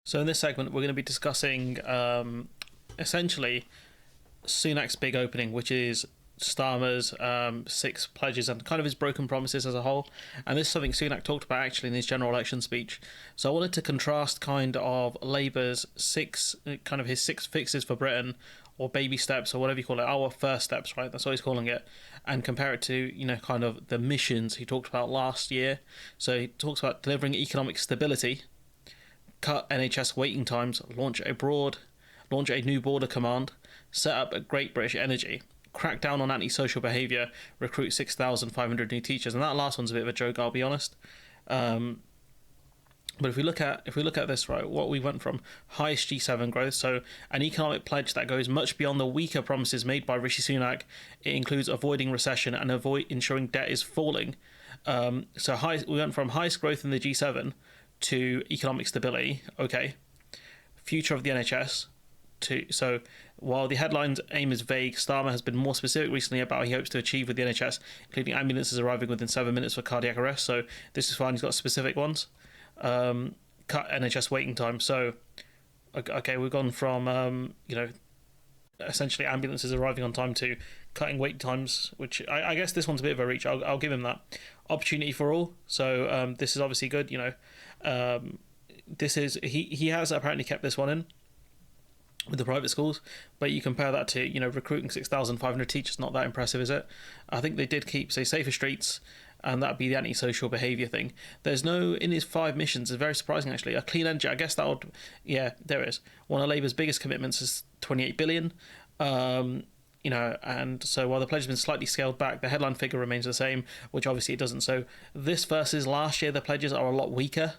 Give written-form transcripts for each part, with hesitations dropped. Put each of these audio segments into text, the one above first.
So in this segment, we're going to be discussing essentially Sunak's big opening, which is Starmer's six pledges and kind of his broken promises as a whole. And this is something Sunak talked about actually in his general election speech. So I wanted to contrast kind of Labour's his six fixes for Britain, or baby steps, or whatever you call it, our first steps, right? That's what he's calling it, and compare it to, kind of the missions he talked about last year. So he talks about delivering economic stability, cut NHS waiting times, launch a new border command, set up a Great British Energy, crack down on antisocial behaviour, recruit 6,500 new teachers. And that last one's a bit of a joke, I'll be honest. But if we look at this, right, what we went from highest G7 growth, so an economic pledge that goes much beyond the weaker promises made by Rishi Sunak. It includes avoiding recession and ensuring debt is falling. We went from highest growth in the G7 to economic stability. Okay, future of the NHS. So while the headline's aim is vague, Starmer has been more specific recently about what he hopes to achieve with the NHS, including ambulances arriving within 7 minutes for cardiac arrest. So this is fine. He's got specific ones. Cut NHS waiting time. So okay, we've gone from essentially ambulances arriving on time to cutting wait times, which I guess this one's a bit of a reach. I'll give him that. Opportunity for all. So this is obviously good. This is he has apparently kept this one in with the private schools, but you compare that to recruiting 6,500 teachers. Not that impressive, is it? I think they did keep, say, safer streets, and that'd be the antisocial behaviour thing. There's no, in his 5 missions, it's very surprising actually, a clean energy. I guess that would, yeah, there is. One of Labour's biggest commitments is 28 billion. And so while the pledge has been slightly scaled back, the headline figure remains the same, which obviously it doesn't. So this versus last year, the pledges are a lot weaker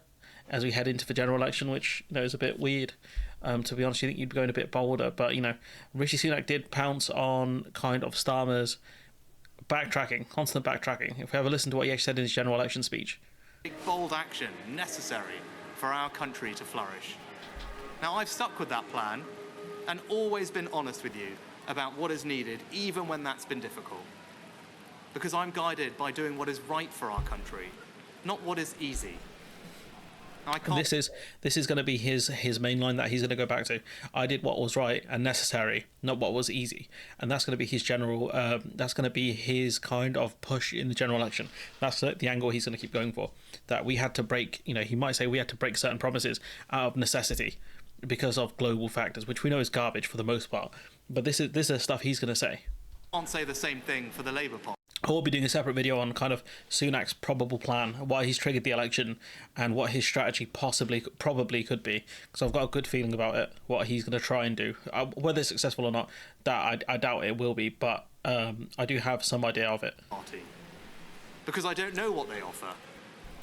as we head into the general election, which is a bit weird. To be honest, you think you'd be going a bit bolder, but Rishi Sunak did pounce on kind of Starmer's constant backtracking. If we have a listen to what he actually said in his general election speech. Bold action necessary for our country to flourish. Now, I've stuck with that plan and always been honest with you about what is needed, even when that's been difficult. Because I'm guided by doing what is right for our country, not what is easy. This is going to be his main line that he's going to go back to. I did what was right and necessary, not what was easy, and that's going to be his general. That's going to be his kind of push in the general election. That's the angle he's going to keep going for. That we had to break. He might say we had to break certain promises out of necessity because of global factors, which we know is garbage for the most part. But this is stuff he's going to say. I can't say the same thing for the Labour Party. I will be doing a separate video on kind of Sunak's probable plan, why he's triggered the election, and what his strategy probably could be. Because I've got a good feeling about it, what he's going to try and do. Whether it's successful or not, that I doubt it will be, but I do have some idea of it. Because I don't know what they offer.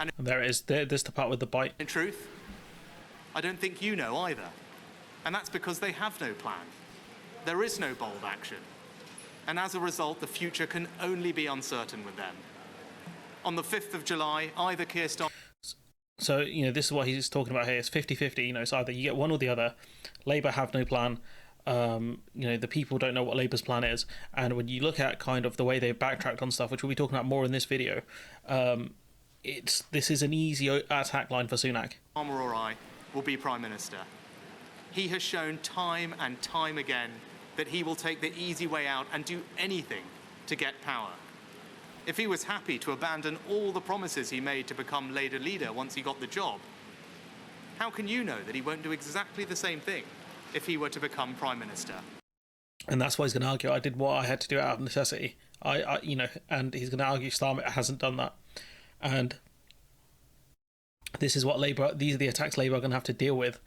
And there it is. There's the part with the bite. In truth, I don't think you know either. And that's because they have no plan. There is no bold action. And as a result, the future can only be uncertain with them. On the 5th of July, either Keir Starmer... So, this is what he's talking about here. It's 50-50. It's either you get one or the other. Labour have no plan. The people don't know what Labour's plan is. And when you look at kind of the way they've backtracked on stuff, which we'll be talking about more in this video, this is an easy attack line for Sunak. Starmer or I will be Prime Minister. He has shown time and time again that he will take the easy way out and do anything to get power. If he was happy to abandon all the promises he made to become Labour leader once he got the job, how can you know that he won't do exactly the same thing if he were to become Prime Minister? And that's why he's going to argue, I did what I had to do out of necessity. And he's going to argue Starmer hasn't done that. And this is what these are the attacks Labour are going to have to deal with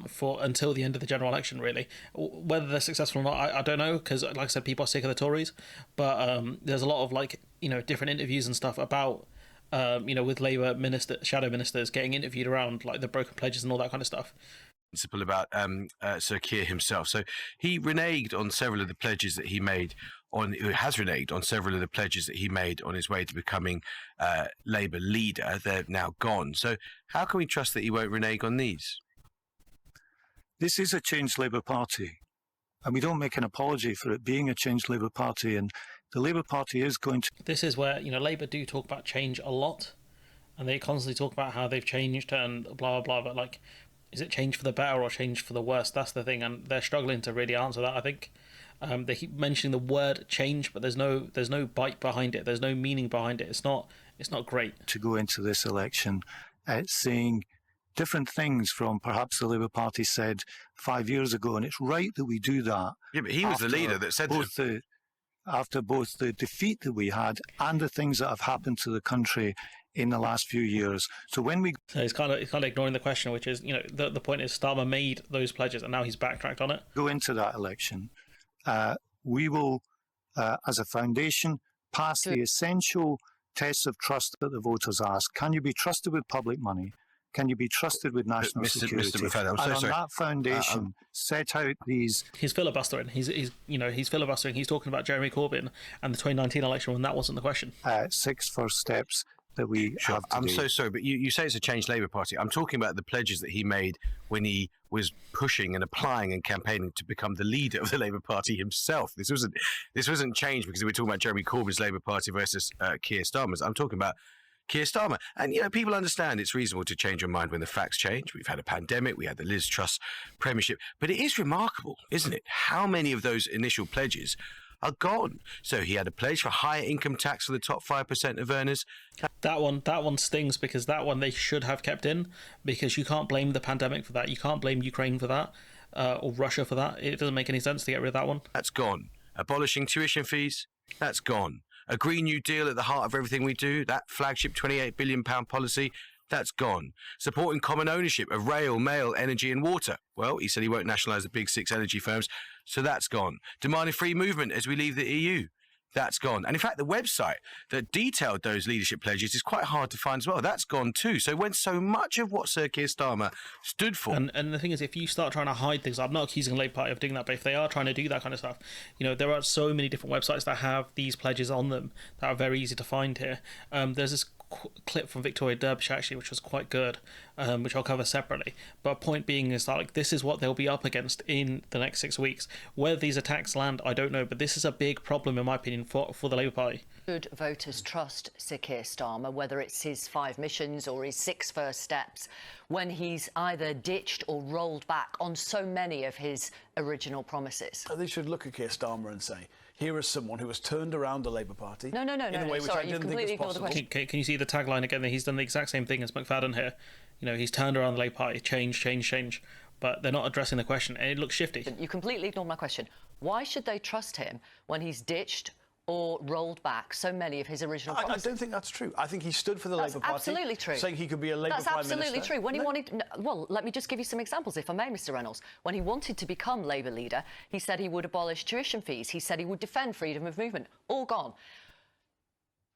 for until the end of the general election, really. Whether they're successful or not, I don't know, because, like I said, people are sick of the Tories. But there's a lot of, different interviews and stuff about, with Labour shadow ministers getting interviewed around, the broken pledges and all that kind of stuff. Principle about Sir Keir himself. So he reneged on several of the pledges that he made has reneged on several of the pledges that he made on his way to becoming Labour leader. They're now gone. So how can we trust that he won't renege on these? This is a changed Labour Party, and we don't make an apology for it being a changed Labour Party, and the Labour Party is going to... This is where, Labour do talk about change a lot, and they constantly talk about how they've changed and blah, blah, blah, but, is it change for the better or change for the worse? That's the thing, and they're struggling to really answer that. I think they keep mentioning the word change, but there's no bite behind it. There's no meaning behind it. It's not great to go into this election saying different things from perhaps the Labour Party said 5 years ago, and it's right that we do that. Yeah, but he was the leader that said that. After both the defeat that we had and the things that have happened to the country in the last few years. So when we... So he's kind of ignoring the question, which is, the point is Starmer made those pledges and now he's backtracked on it. Go into that election, we will, as a foundation, pass the essential tests of trust that the voters ask. Can you be trusted with public money? Can you be trusted with national security? Mr. McFadden, I'm so and on sorry. that foundation, set out these... He's filibustering. He's filibustering. He's talking about Jeremy Corbyn and the 2019 election when that wasn't the question. 6 first steps that we have to I'm do. so sorry, but you say it's a changed Labour Party. I'm talking about the pledges that he made when he was pushing and applying and campaigning to become the leader of the Labour Party himself. This wasn't changed because we're talking about Jeremy Corbyn's Labour Party versus Keir Starmer's. I'm talking about Keir Starmer. And, people understand it's reasonable to change your mind when the facts change. We've had a pandemic. We had the Liz Truss premiership. But it is remarkable, isn't it, how many of those initial pledges are gone. So he had a pledge for higher income tax for the top 5% of earners. That one stings because that one they should have kept in, because you can't blame the pandemic for that. You can't blame Ukraine for that or Russia for that. It doesn't make any sense to get rid of that one. That's gone. Abolishing tuition fees. That's gone. A Green New Deal at the heart of everything we do, that flagship £28 billion policy, that's gone. Supporting common ownership of rail, mail, energy and water. Well, he said he won't nationalise the big 6 energy firms, so that's gone. Demanding free movement as we leave the EU. That's gone. And in fact, the website that detailed those leadership pledges is quite hard to find as well. That's gone too. So when so much of what Sir Keir Starmer stood for... And the thing is, if you start trying to hide things, I'm not accusing the Labour Party of doing that, but if they are trying to do that kind of stuff, there are so many different websites that have these pledges on them that are very easy to find here. There's this clip from Victoria Derbyshire actually, which was quite good, which I'll cover separately. But point being is that this is what they'll be up against in the next 6 weeks. Whether these attacks land, I don't know, but this is a big problem in my opinion for the Labour Party. Should voters trust Sir Keir Starmer, whether it's his 5 missions or his 6 first steps, when he's either ditched or rolled back on so many of his original promises? They should look at Keir Starmer and say, here is someone who has turned around the Labour Party. No. Sorry, you've completely ignored the question. Can you see the tagline again? He's done the exact same thing as McFadden here. He's turned around the Labour Party, change. But they're not addressing the question, and it looks shifty. You completely ignored my question. Why should they trust him when he's ditched or rolled back so many of his original promises? I don't think that's true. I think he stood for the Labour Party. Absolutely true. Saying he could be a Labour Prime Minister. That's absolutely true. When he wanted... Well, let me just give you some examples, if I may, Mr Reynolds. When he wanted to become Labour leader, he said he would abolish tuition fees. He said he would defend freedom of movement. All gone.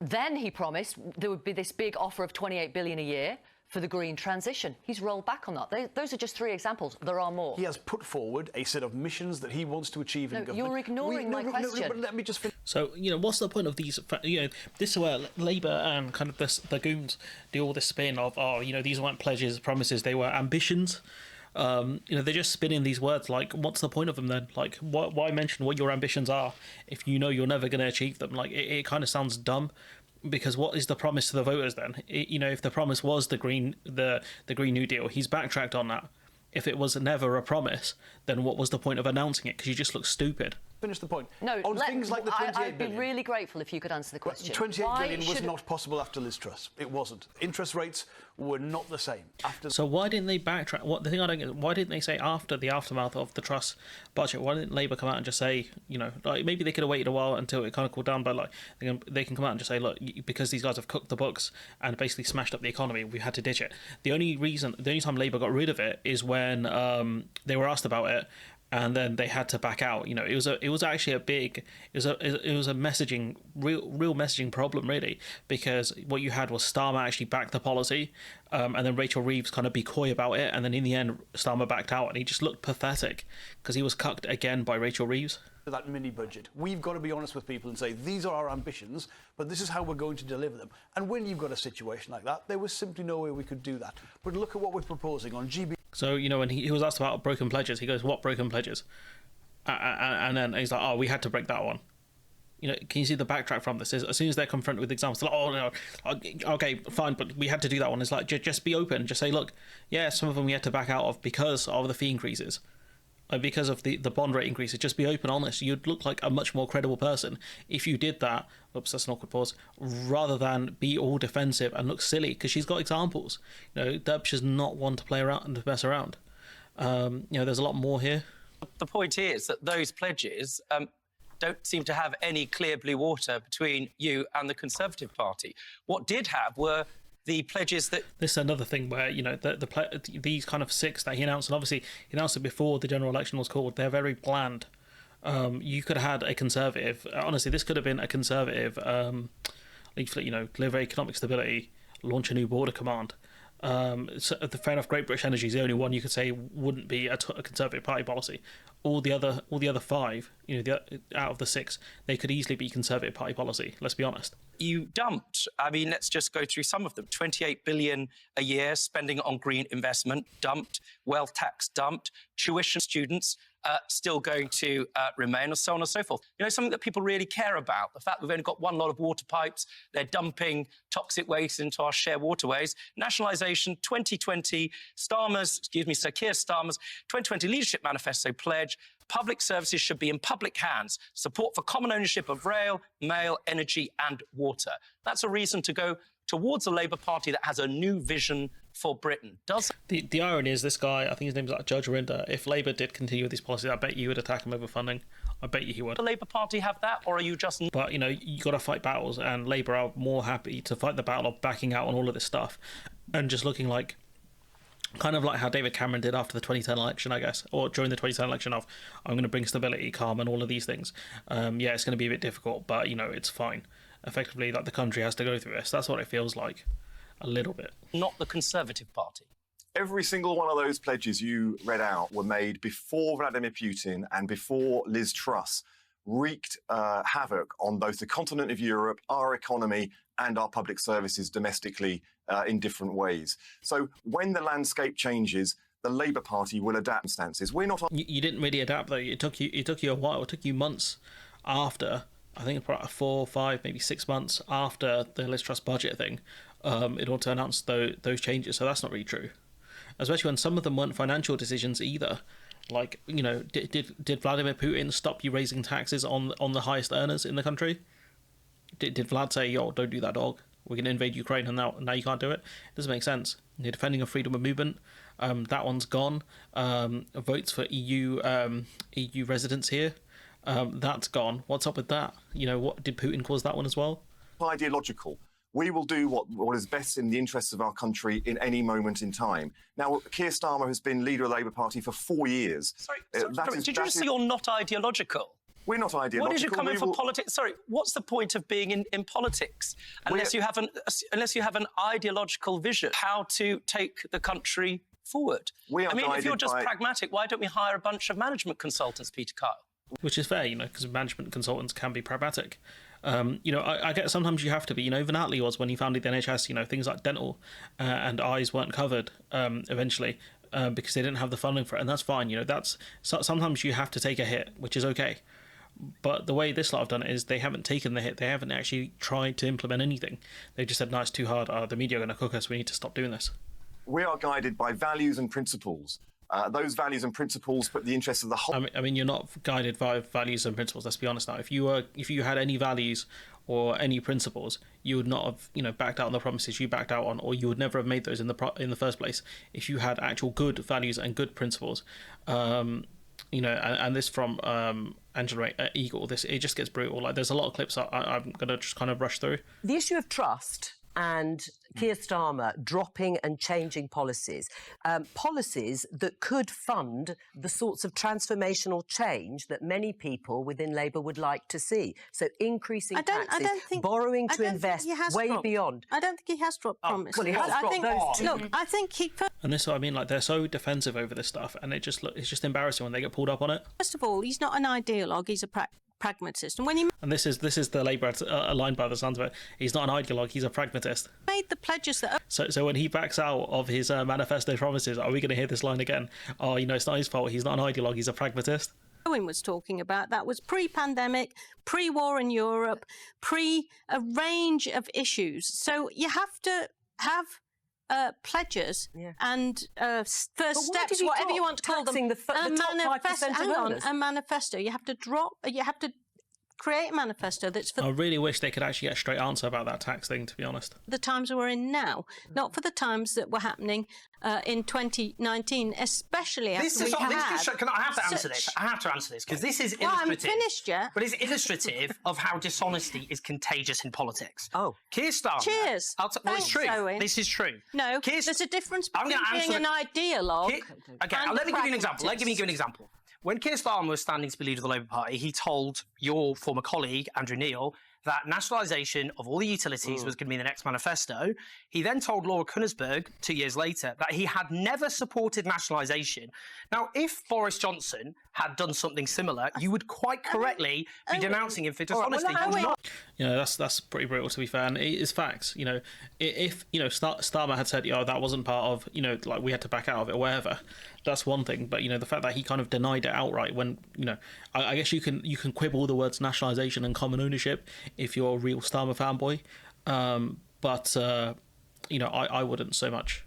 Then he promised there would be this big offer of £28 billion a year for the green transition. He's rolled back on that. Those are just 3 examples. There are more. He has put forward a set of missions that he wants to achieve in government. You're ignoring my question. No, but let me just finish. So, what's the point of these... this is where Labour and kind of the goons do all this spin of, these weren't pledges, promises, they were ambitions. They're just spinning these words like, what's the point of them then? Like, why mention what your ambitions are if you know you're never going to achieve them? Like, it kind of sounds dumb. Because what is the promise to the voters then? If the promise was the Green New Deal, he's backtracked on that. If it was never a promise, then what was the point of announcing it? Because you just look stupid. Finish the point. No, things like the 28 I'd be billion. really grateful if you could answer the question. 28 billion was not possible after Liz Truss. It wasn't. Interest rates were not the same. So why didn't they backtrack? The thing I don't get is, why didn't they say after the aftermath of the Truss budget, why didn't Labour come out and just say, maybe they could have waited a while until it kind of cooled down, but they can come out and just say, look, because these guys have cooked the books and basically smashed up the economy, we had to ditch it. The only time Labour got rid of it is when they were asked about it, and then they had to back out. It was actually a messaging, real messaging problem, really, because what you had was Starmer actually backed the policy, and then Rachel Reeves kind of be coy about it, and then in the end Starmer backed out, and he just looked pathetic because he was cucked again by Rachel Reeves. That mini budget. We've got to be honest with people and say, these are our ambitions, but this is how we're going to deliver them. And when you've got a situation like that, there was simply no way we could do that. But look at what we're proposing on GB. So, when he was asked about broken pledges, he goes, what broken pledges? And then he's like, we had to break that one. Can you see the backtrack from this? As soon as they're confronted with examples, like, oh no, okay, fine, but we had to do that one. It's like, just be open, just say, look, yeah, some of them we had to back out of because of the fee increases, because of the bond rate increases. Just be open, honest. You'd look like a much more credible person if you did that. Oops, that's an awkward pause. Rather than be all defensive and look silly, because she's got examples. Derbyshire's not one to play around and to mess around. There's a lot more here. The point is that those pledges don't seem to have any clear blue water between you and the Conservative Party. What did have were the pledges that... This is another thing where, these kind of 6 that he announced, and obviously he announced it before the general election was called, they're very bland. You could have had a Conservative, honestly, this could have been a Conservative leaflet, deliver economic stability, launch a new border command. So fair enough, Great British Energy is the only one you could say wouldn't be a Conservative Party policy. All the other 5, out of the 6, they could easily be Conservative Party policy. Let's be honest. You dumped, let's just go through some of them. 28 billion a year spending on green investment, dumped. Wealth tax, dumped. Tuition students still going to remain, or so on and so forth. Something that people really care about, the fact we've only got one lot of water pipes, they're dumping toxic waste into our shared waterways. Nationalisation, 2020, Sir Keir Starmer's 2020 Leadership Manifesto pledge, public services should be in public hands, support for common ownership of rail, mail, energy and water. That's a reason to go towards a Labour Party that has a new vision for Britain. The irony is this guy, I think his name's like Judge Rinder, if Labour did continue with these policies, I bet you would attack him over funding. I bet you he would. The Labour Party have that, or are you just... But, you got to fight battles, and Labour are more happy to fight the battle of backing out on all of this stuff and just looking like, kind of like how David Cameron did after the 2010 election, I guess, or during the 2010 election of, I'm going to bring stability, calm, and all of these things. It's going to be a bit difficult, but, it's fine. Effectively, like, the country has to go through this. That's what it feels like, a little bit. Not the Conservative Party. Every single one of those pledges you read out were made before Vladimir Putin and before Liz Truss wreaked havoc on both the continent of Europe, our economy, and our public services domestically in different ways. So when the landscape changes, the Labour Party will adapt circumstances. We're not... You didn't really adapt, though. It took you a while. It took you months after, I think probably 4, 5, maybe 6 months after the Liz Truss budget thing, in order to announce those changes. So that's not really true. Especially when some of them weren't financial decisions either. Like, did Vladimir Putin stop you raising taxes on the highest earners in the country? Did Vlad say, yo, don't do that, dog? We're going to invade Ukraine and now you can't do it? It doesn't make sense. You're defending of freedom of movement. That one's gone. Votes for EU residents here. That's gone. What's up with that? What did Putin cause that one as well? Ideological. We will do what is best in the interests of our country in any moment in time. Now, Keir Starmer has been leader of the Labour Party for 4 years. Sorry, did you just say you're not ideological? We're not ideological. What did you come in for politics? Sorry, what's the point of being in politics unless you have an ideological vision how to take the country forward? If you're just pragmatic, why don't we hire a bunch of management consultants, Peter Kyle? Which is fair, because management consultants can be pragmatic. I get sometimes you have to be. Even Attlee was when he founded the NHS. Things like dental and eyes weren't covered eventually because they didn't have the funding for it, and that's fine. Sometimes you have to take a hit, which is okay. But the way this lot have done it is they haven't taken the hit. They haven't actually tried to implement anything. They just said, no, it's too hard. The media are going to cook us. We need to stop doing this. We are guided by values and principles. Those values and principles put the interests of the whole... You're not guided by values and principles. Let's be honest now. If you had any values or any principles, you would not have backed out on the promises you backed out on, or you would never have made those in the first place. If you had actual good values and good principles, and this from Angela Eagle, it just gets brutal. Like, there's a lot of clips I'm going to just kind of rush through. The issue of trust and Keir Starmer dropping and changing policies that could fund the sorts of transformational change that many people within Labour would like to see. So increasing taxes, borrowing to invest way beyond. I don't think he has dropped promises. Well, he has dropped those two. Look, I think he... And this is what I mean, like, they're so defensive over this stuff, and it's just embarrassing when they get pulled up on it. First of all, he's not an ideologue, he's a pragmatist. And when he this is the Labour aligned by the sounds of it. He's not an ideologue, he's a pragmatist. Made the pledges that... So when he backs out of his manifesto promises, are we going to hear this line again? Oh, it's not his fault, he's not an ideologue, he's a pragmatist. Owen was talking about, that was pre-pandemic, pre-war in Europe, pre a range of issues. So you have to have pledges and first steps, whatever you want to call them. The top 5% of earners? A manifesto. You have to create a manifesto that's for I really wish they could actually get a straight answer about that tax thing, to be honest. the times we're in now, not for the times that were happening in 2019, especially after we had. I have to answer this. I have to answer this because this is illustrative. Well, I haven't finished yet. But it's illustrative of how dishonesty is contagious in politics. Oh. Keir Starmer. Cheers. Well, it's Thanks, true. Owen. This is true. No, Keir- there's a difference I'm between gonna being answer an ideologue Okay, and let me a give you an example. Let me pragmatist. give you an example. When Keir Starmer was standing to be leader of the Labour Party, he told your former colleague, Andrew Neil, that nationalisation of all the utilities was going to be the next manifesto. He then told Laura Kuenssberg 2 years later that he had never supported nationalisation. Now, if Boris Johnson had done something similar, you would quite correctly be denouncing him for dishonesty. You're not. You know, that's pretty brutal, to be fair, and it is facts. You know, if Starmer had said, that wasn't part of, like we had to back out of it or whatever, that's one thing. But the fact that he kind of denied it outright, when I guess you can quibble the words nationalisation and common ownership if you're a real Starmer fanboy, but I wouldn't so much.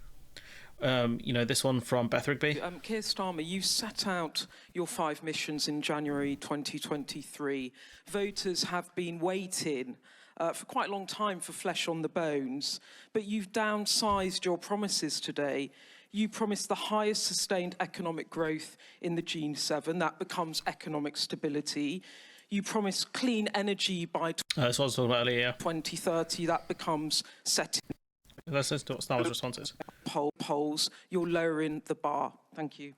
This one from Beth Rigby. Keir Starmer, you set out your 5 missions in January 2023. Voters have been waiting for quite a long time for flesh on the bones, but you've downsized your promises today. You promised the highest sustained economic growth in the G7. That becomes economic stability. You promised clean energy by That's what I was talking about earlier, yeah. 2030. That becomes setting That's what Starmer's response is. polls. You're lowering the bar. Thank you.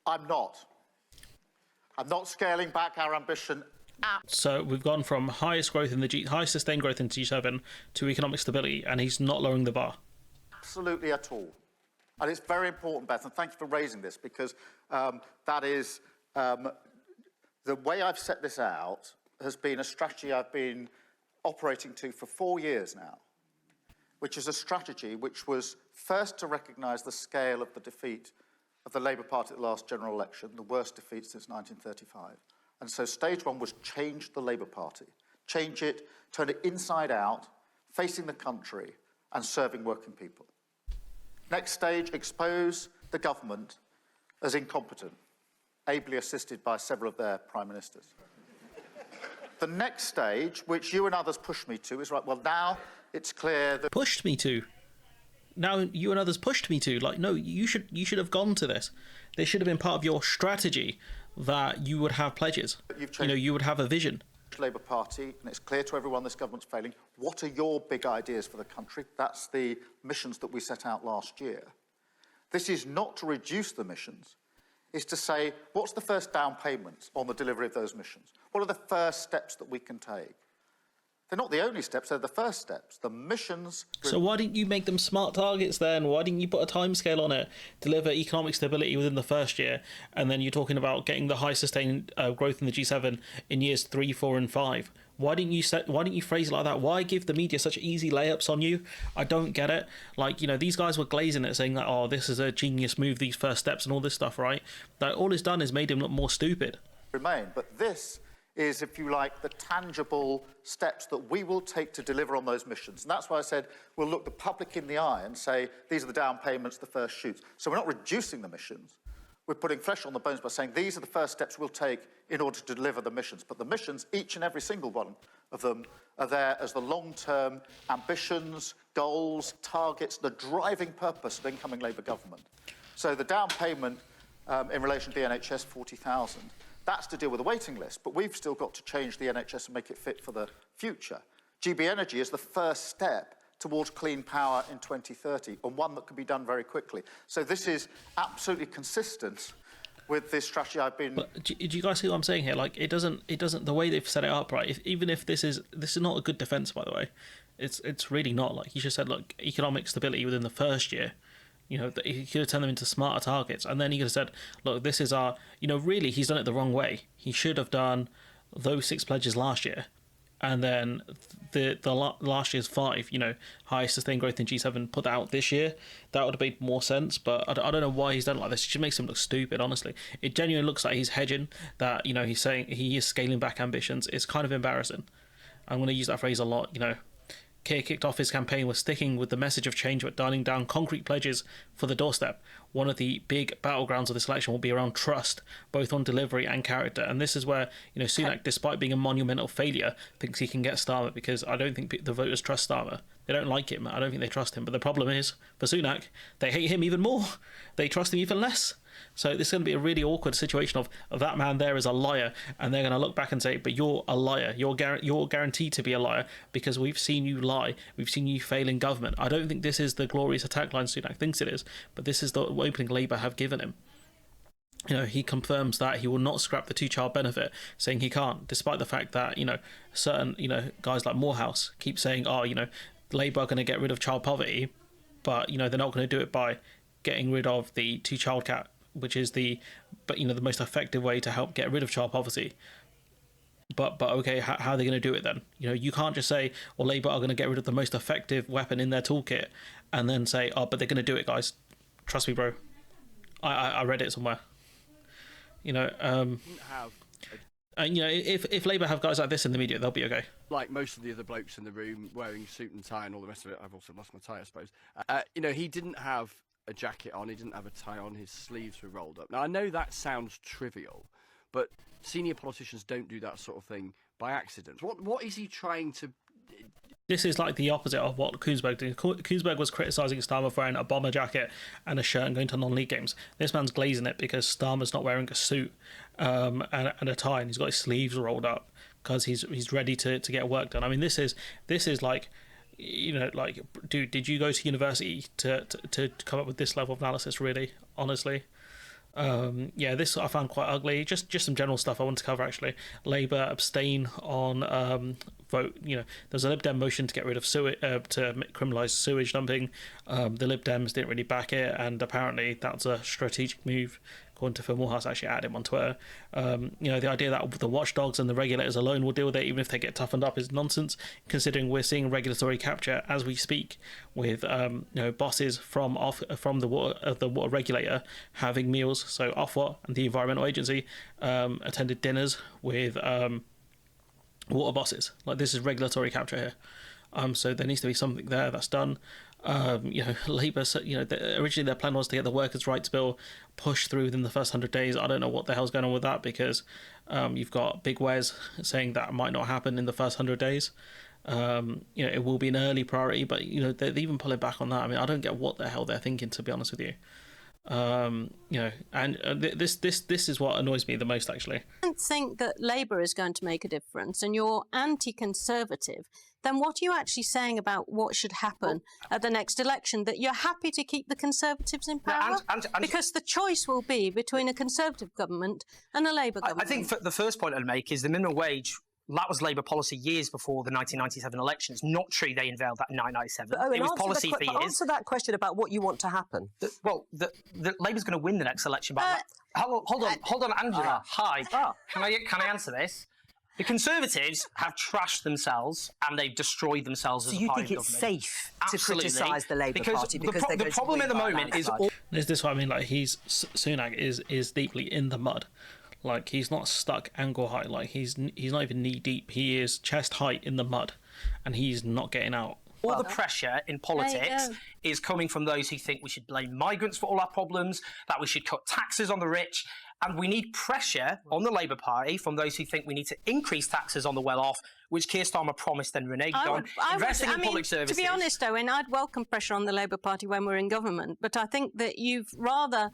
I'm not scaling back our ambition. So we've gone from highest sustained growth in G7 to economic stability, and he's not lowering the bar. Absolutely at all. And it's very important, Beth, and thank you for raising this, because that is the way I've set this out has been a strategy I've been operating to for 4 years now, which is a strategy which was first to recognise the scale of the defeat of the Labour Party at the last general election, the worst defeat since 1935. And so stage one was change the Labour Party, change it, turn it inside out, facing the country and serving working people. Next stage, expose the government as incompetent, ably assisted by several of their prime ministers. The next stage, which you and others pushed me to, is now it's clear that... Pushed me to? Now you and others pushed me to. No, you should have gone to this. This should have been part of your strategy, that you would have pledges. You would have a vision. Labour Party, and it's clear to everyone this government's failing. What are your big ideas for the country? That's the missions that we set out last year. This is not to reduce the missions. It's to say, what's the first down payments on the delivery of those missions? What are the first steps that we can take? They're not the only steps, they're the first steps. The missions... So why didn't you make them smart targets then? Why didn't you put a timescale on it? Deliver economic stability within the first year, and then you're talking about getting the high sustained growth in the G7 in years 3, 4 and 5. Why didn't you phrase it like that? Why give the media such easy layups on you? I don't get it. These guys were glazing it, saying that, oh, this is a genius move, these first steps and all this stuff, right? That all it's done is made him look more stupid. Remain, but this is, if you like, the tangible steps that we will take to deliver on those missions. And that's why I said we'll look the public in the eye and say, these are the down payments, the first shoots. So we're not reducing the missions. We're putting flesh on the bones by saying these are the first steps we'll take in order to deliver the missions. But the missions, each and every single one of them, are there as the long-term ambitions, goals, targets, the driving purpose of incoming Labour government. So the down payment in relation to the NHS, 40,000, that's to deal with the waiting list, but we've still got to change the NHS and make it fit for the future. GB Energy is the first step towards clean power in 2030, and one that can be done very quickly. So this is absolutely consistent with this strategy I've been... But do you guys see what I'm saying here? It doesn't, the way they've set it up, right? Even if this is not a good defence, by the way, it's really not. He just said, look, economic stability within the first year. He could have turned them into smarter targets, and then he could have said, look, this is our... really, he's done it the wrong way. He should have done those 6 pledges last year and then last year's 5, highest sustained growth in G7, put that out this year, that would have made more sense. But I don't know why he's done it like this. It just makes him look stupid, honestly. It genuinely looks like he's hedging, that, he's saying he is scaling back ambitions. It's kind of embarrassing. I'm going to use that phrase a lot. Keir kicked off his campaign with sticking with the message of change but dialing down concrete pledges for the doorstep. One of the big battlegrounds of this election will be around trust, both on delivery and character. And this is where, Sunak, despite being a monumental failure, thinks he can get Starmer, because I don't think the voters trust Starmer. They don't like him. I don't think they trust him. But the problem is, for Sunak, they hate him even more. They trust him even less. So this is going to be a really awkward situation of that man there is a liar, and they're going to look back and say, but you're a liar. You're guaranteed to be a liar, because we've seen you lie. We've seen you fail in government. I don't think this is the glorious attack line Sunak thinks it is, but this is the opening Labour have given him. He confirms that he will not scrap the 2-child benefit, saying he can't, despite the fact that, certain, guys like Morehouse keep saying, Labour are going to get rid of child poverty, but, they're not going to do it by getting rid of the 2-child cap, which is the most effective way to help get rid of child poverty. But okay, how are they going to do it then? You can't just say, well, Labour are going to get rid of the most effective weapon in their toolkit, and then say, oh, but they're going to do it, guys. Trust me, bro. I read it somewhere. If Labour have guys like this in the media, they'll be okay. Like most of the other blokes in the room, wearing suit and tie and all the rest of it. I've also lost my tie, I suppose. He didn't have a jacket on, he didn't have a tie on, his sleeves were rolled up. Now, I know that sounds trivial, but senior politicians don't do that sort of thing by accident. What is he trying to... This is like the opposite of what Koonsberg did. Koonsberg was criticising Starmer for wearing a bomber jacket and a shirt and going to non-league games. This man's glazing it because Starmer's not wearing a suit and a tie, and he's got his sleeves rolled up because he's ready to get work done. I mean, this is like... dude, did you go to university to come up with this level of analysis, really, honestly? This I found quite ugly. Just some general stuff I want to cover, actually. Labour abstain on vote. There's a Lib Dem motion to get rid of to criminalise sewage dumping. The Lib Dems didn't really back it, and apparently that's a strategic move, according to Phil Morehouse, actually added him on Twitter. The idea that the watchdogs and the regulators alone will deal with it, even if they get toughened up, is nonsense, considering we're seeing regulatory capture as we speak, with bosses from the water regulator having meals. So Ofwat and the Environmental Agency attended dinners with water bosses. Like, this is regulatory capture here. So there needs to be something there that's done. Labour, originally their plan was to get the workers' rights bill pushed through within the first 100 days. I don't know what the hell's going on with that, because you've got Big Wes saying that might not happen in the first 100 days. It will be an early priority, but they're even pulling back on that. I mean, I don't get what the hell they're thinking, to be honest with you. This is what annoys me the most, actually. I don't think that Labour is going to make a difference, and you're anti-conservative. Then what are you actually saying about what should happen at the next election? That you're happy to keep the Conservatives in power? Because the choice will be between a Conservative government and a Labour government. I think the first point I'd make is the minimum wage. That was Labour policy years before the 1997 election. It's not true they unveiled that in 1997. It was policy for years. Answer that question about what you want to happen. Labour's going to win the next election. Hold on, Angela. Hi. Can I answer this? The Conservatives have trashed themselves and they've destroyed themselves as a party. So you think it's safe to criticise the Labour Party because the problem at the moment is Is this what I mean? Like, Sunak is deeply in the mud. Like, he's not stuck ankle height. Like, he's not even knee deep. He is chest height in the mud, and he's not getting out. All the pressure in politics is coming from those who think we should blame migrants for all our problems, that we should cut taxes on the rich, and we need pressure on the Labour Party from those who think we need to increase taxes on the well-off, which Keir Starmer promised and reneged on, investing in public services. To be honest, Owen, I'd welcome pressure on the Labour Party when we're in government, but I think that you've rather...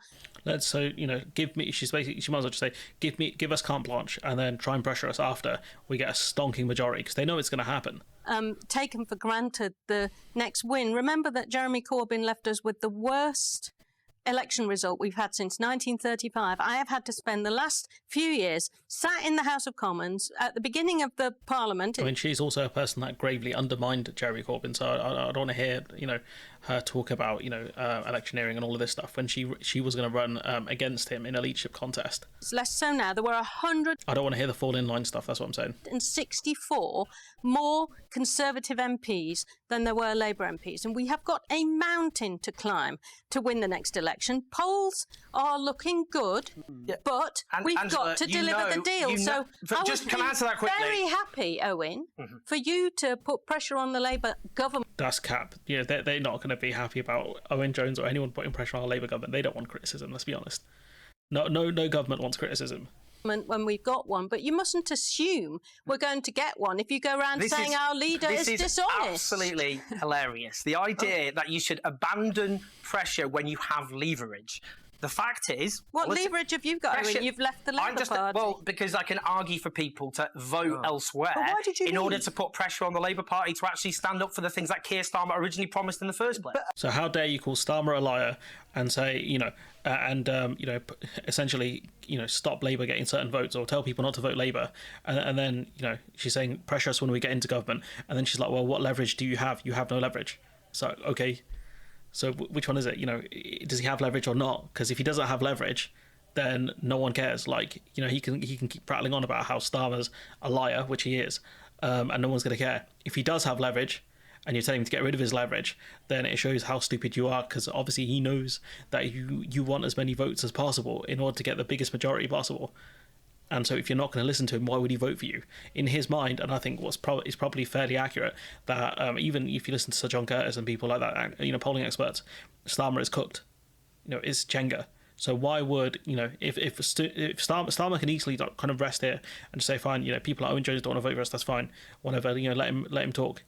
give me... She might as well just say, give us carte blanche, and then try and pressure us after we get a stonking majority, because they know it's going to happen. Taken for granted the next win. Remember that Jeremy Corbyn left us with the worst election result we've had since 1935. I have had to spend the last few years sat in the House of Commons at the beginning of the Parliament. I mean, she's also a person that gravely undermined Jeremy Corbyn, so I don't want to hear, her talk about electioneering and all of this stuff when she was going to run against him in a leadership contest. It's less so now. There were 100. I don't want to hear the fall in line stuff. That's what I'm saying. 164 more Conservative MPs than there were Labour MPs, and we have got a mountain to climb to win the next election. Polls are looking good, but we've Angela, got to deliver the deal. So I would can I answer that be quickly? very happy, Owen, for you to put pressure on the Labour government. That's cap. They're not going to be happy about Owen Jones or anyone putting pressure on our Labour government. They don't want criticism. Let's be honest. No government wants criticism. When we've got one, but you mustn't assume we're going to get one if you go around saying our leader is dishonest. Absolutely hilarious. The idea that you should abandon pressure when you have leverage. The fact is... What leverage have you got, Owen? You've left the Labour Party. Well, because I can argue for people to vote elsewhere in order to put pressure on the Labour Party to actually stand up for the things that Keir Starmer originally promised in the first place. So how dare you call Starmer a liar and say, essentially, stop Labour getting certain votes or tell people not to vote Labour. And then, she's saying pressure us when we get into government. And then she's like, well, what leverage do you have? You have no leverage. So, okay. So which one is it? Does he have leverage or not? Because if he doesn't have leverage, then no one cares. He can keep prattling on about how Starmer's a liar, which he is, and no one's going to care. If he does have leverage, and you're telling him to get rid of his leverage, then it shows how stupid you are, because obviously he knows that you want as many votes as possible in order to get the biggest majority possible. And so if you're not going to listen to him, why would he vote for you? In his mind, and I think is probably fairly accurate, that even if you listen to Sir John Curtis and people like that, polling experts, Starmer is cooked. It's Jenga. So why would, if Starmer can easily kind of rest here and just say, fine, people like Owen Jones don't want to vote for us, that's fine, whatever, let him talk.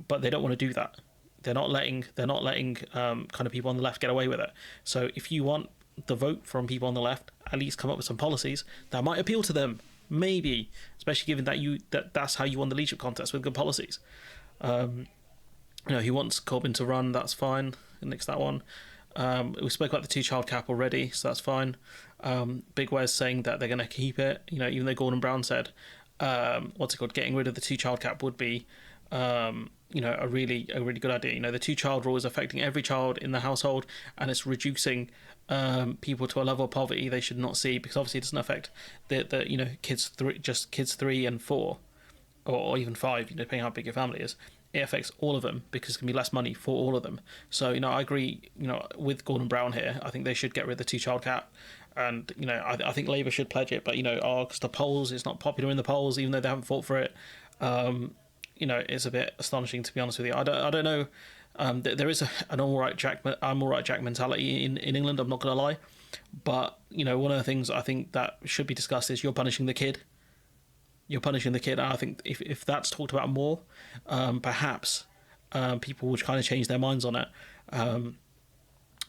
But they don't want to do that. They're not letting kind of people on the left get away with it. So if you want the vote from people on the left, at least come up with some policies that might appeal to them, maybe, especially given that that's how you won the leadership contest, with good policies. He wants Corbyn to run, that's fine. Nix that one. We spoke about the 2-child cap already, so that's fine. Big Wes saying that they're going to keep it. Even though Gordon Brown said, getting rid of the 2-child cap would be a really good idea. The 2-child rule is affecting every child in the household, and it's reducing people to a level of poverty they should not see, because obviously it doesn't affect the kids 3 and 4 or even 5, depending how big your family is. It affects all of them because there's going to be less money for all of them. So I agree with Gordon Brown here. I think they should get rid of the 2-child cap, and I think Labour should pledge it, but because the polls, it's not popular in the polls, even though they haven't fought for it. It's a bit astonishing, to be honest with you. I don't know. There is I'm all right Jack mentality in England, I'm not going to lie. But, one of the things I think that should be discussed is you're punishing the kid. And I think if that's talked about more, perhaps people will kind of change their minds on it.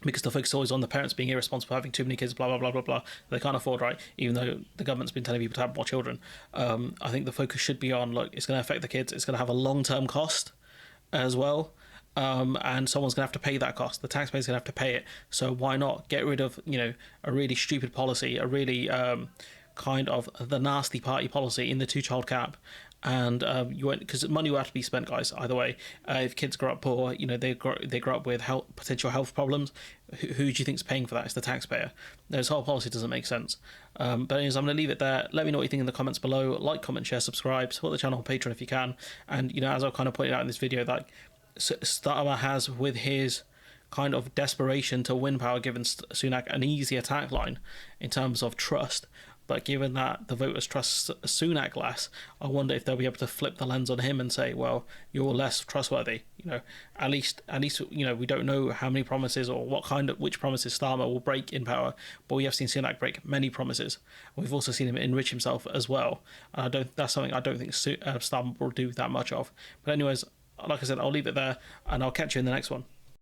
Because the focus is always on the parents being irresponsible, having too many kids, blah, blah, blah, blah, blah. They can't afford, right? Even though the government's been telling people to have more children. I think the focus should be on, look, it's going to affect the kids. It's going to have a long-term cost as well. And someone's going to have to pay that cost. The taxpayer's going to have to pay it. So why not get rid of, a really stupid policy, a really kind of the nasty party policy in the 2-child cap. And because money will have to be spent, guys, either way. If kids grow up poor, they grow up with potential health problems. Who do you think's paying for that? It's the taxpayer. This whole policy doesn't make sense. But anyways, I'm going to leave it there. Let me know what you think in the comments below. Like, comment, share, subscribe. Support the channel on Patreon if you can. And as I kind of pointed out in this video, that Starmer has, with his kind of desperation to win power, given Sunak an easy attack line in terms of trust. But given that the voters trust Sunak less, I wonder if they'll be able to flip the lens on him and say, well, you're less trustworthy. At least we don't know how many promises or which promises Starmer will break in power, but we have seen Sunak break many promises. We've also seen him enrich himself as well. That's something I don't think Starmer will do that much of. But anyways, like I said, I'll leave it there, and I'll catch you in the next one.